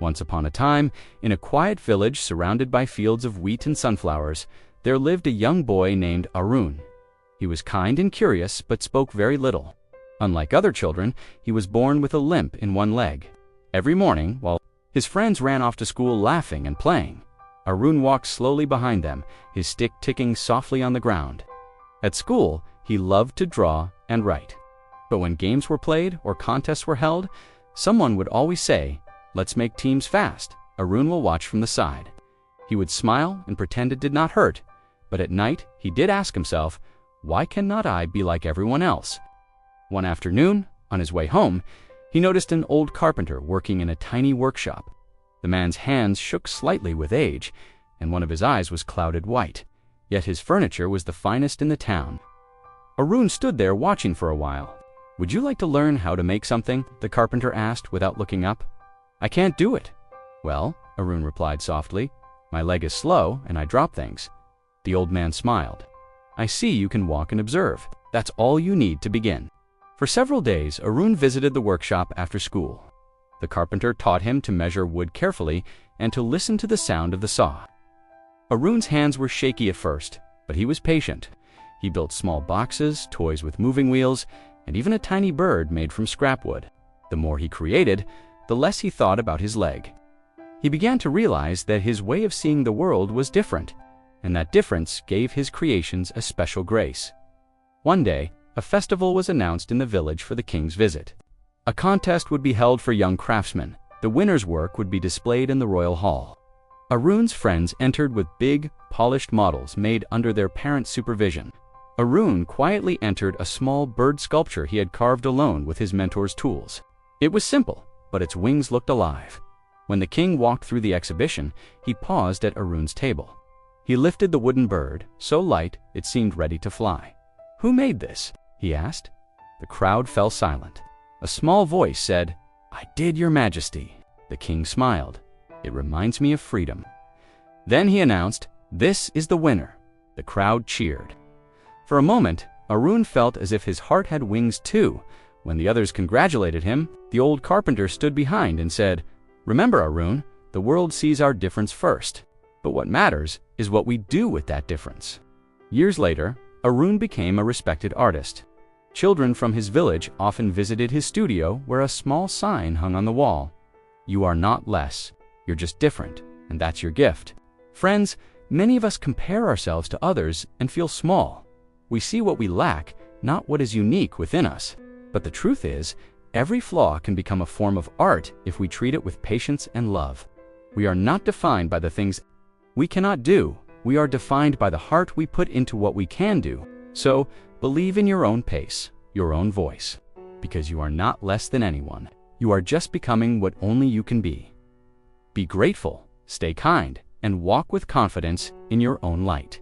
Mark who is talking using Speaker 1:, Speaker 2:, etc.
Speaker 1: Once upon a time, in a quiet village surrounded by fields of wheat and sunflowers, there lived a young boy named Arun. He was kind and curious, but spoke very little. Unlike other children, he was born with a limp in one leg. Every morning, while his friends ran off to school laughing and playing, Arun walked slowly behind them, his stick ticking softly on the ground. At school, he loved to draw and write. But when games were played or contests were held, someone would always say, "Let's make teams fast. Arun will watch from the side." He would smile and pretend it did not hurt, but at night he did ask himself, "Why cannot I be like everyone else?" One afternoon, on his way home, he noticed an old carpenter working in a tiny workshop. The man's hands shook slightly with age, and one of his eyes was clouded white, yet his furniture was the finest in the town. Arun stood there watching for a while. "Would you like to learn how to make something?" the carpenter asked without looking up. "I can't do it." "Well," Arun replied softly, "my leg is slow and I drop things." The old man smiled. "I see you can walk and observe. That's all you need to begin." For several days, Arun visited the workshop after school. The carpenter taught him to measure wood carefully and to listen to the sound of the saw. Arun's hands were shaky at first, but he was patient. He built small boxes, toys with moving wheels, and even a tiny bird made from scrap wood. The more he created, the less he thought about his leg. He began to realize that his way of seeing the world was different, and that difference gave his creations a special grace. One day, a festival was announced in the village for the king's visit. A contest would be held for young craftsmen. The winner's work would be displayed in the royal hall. Arun's friends entered with big, polished models made under their parents' supervision. Arun quietly entered a small bird sculpture he had carved alone with his mentor's tools. It was simple, but its wings looked alive. When the king walked through the exhibition, he paused at Arun's table. He lifted the wooden bird, so light it seemed ready to fly. "Who made this?" he asked. The crowd fell silent. A small voice said, "I did, Your Majesty." The king smiled. "It reminds me of freedom." Then he announced, "This is the winner." The crowd cheered. For a moment, Arun felt as if his heart had wings too. When the others congratulated him, the old carpenter stood behind and said, "Remember, Arun, the world sees our difference first. But what matters is what we do with that difference." Years later, Arun became a respected artist. Children from his village often visited his studio where a small sign hung on the wall. "You are not less. You're just different, and that's your gift." Friends, many of us compare ourselves to others and feel small. We see what we lack, not what is unique within us. But the truth is, every flaw can become a form of art if we treat it with patience and love. We are not defined by the things we cannot do. We are defined by the heart we put into what we can do. So, believe in your own pace, your own voice, because you are not less than anyone. You are just becoming what only you can be. Be grateful, stay kind, and walk with confidence in your own light.